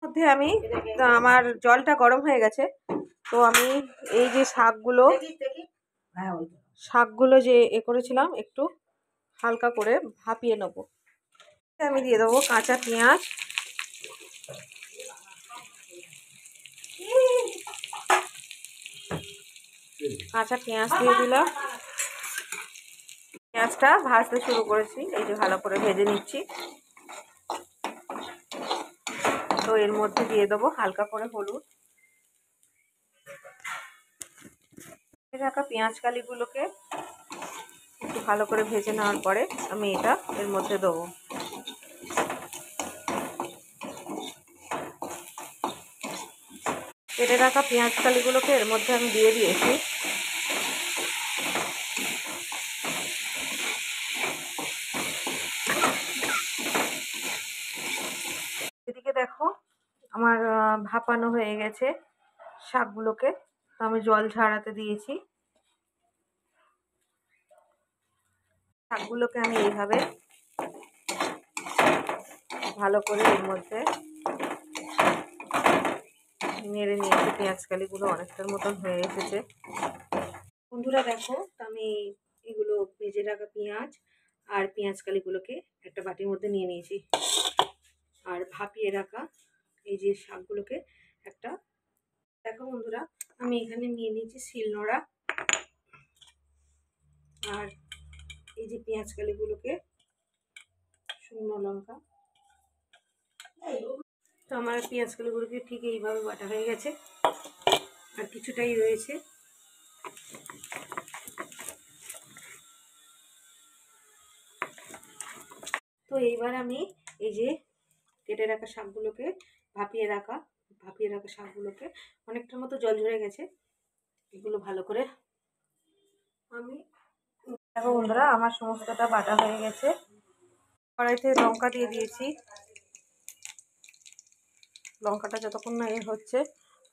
মধ্যে আমি আমার জলটা গরম হয়ে গেছে, তো আমি এই যে শাকগুলো যে করেছিলাম একটু হালকা করে ভাপিয়ে নেব। আমি দিয়ে দেবো কাঁচা পেঁয়াজ, দিয়ে দিলাম। পেঁয়াজটা ভাজতে শুরু করেছি, এই যে ভালো করে ভেজে নিচ্ছি। তো এর মধ্যে দিয়ে দেবো হালকা করে হলুদ। রাখা পেঁয়াজ কালিগুলোকে একটু ভালো করে ভেজে নেওয়ার পরে আমি এটা এর মধ্যে দেবো। কেটে রাখা পেঁয়াজ কালিগুলোকে এর মধ্যে আমি দিয়ে দিয়েছি। এদিকে দেখো আমার ভাপানো হয়ে গেছে শাকগুলোকে, তো আমি জল ঝরাতে দিয়েছি। শাকগুলোকে আমি এইভাবে ভালো করে এর মধ্যে নেড়ে নিয়েছি। পেঁয়াজ কালিগুলো অনেকটার মতন হয়ে এসেছে। বন্ধুরা দেখো, আমি এগুলো ভেজে রাখা পেঁয়াজ আর পেঁয়াজ কালিগুলোকে একটা বাটির মধ্যে নিয়ে নিয়েছি, আর ভাপিয়ে রাখা এই যে শাকগুলোকে একটা, দেখো বন্ধুরা আমি এখানে নিয়ে নিয়েছি শিলনোড়া, আর এই যে পেঁয়াজ কালিগুলোকে শুকনো লঙ্কা। তো আমার পেঁয়াজ কালিগুলোকে ঠিক এইভাবে বাটা হয়ে গেছে, আর কিছুটাই রয়েছে। তো এইবার আমি এই যে কেটে রাখা শাকগুলোকে ভাপিয়ে রাখা শাকগুলোকে, অনেকটার মতো জল ঝরে গেছে, এগুলো ভালো করে আমি, দেখো বন্ধুরা আমার সমস্তটা বাটা হয়ে গেছে। কড়াইতে লঙ্কা দিয়ে দিয়েছি, লঙ্কাটা যতক্ষণ না হচ্ছে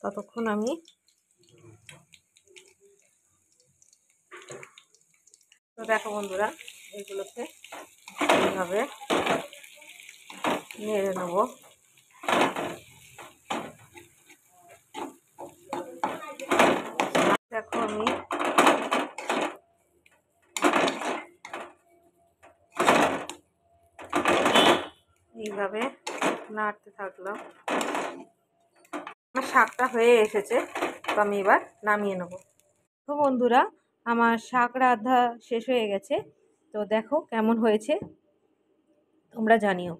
ততক্ষণ আমি তো দেখো বন্ধুরা এগুলোকে এইভাবে নেড়ে নেবো। দেখো আমি এইভাবে নাড়তে থাকলাম। আমার শাকটা হয়ে এসেছে, তো আমি এবার নামিয়ে নেব। তো বন্ধুরা আমার শাক রান্না শেষ হয়ে গেছে, তো দেখো কেমন হয়েছে তোমরা জানিও।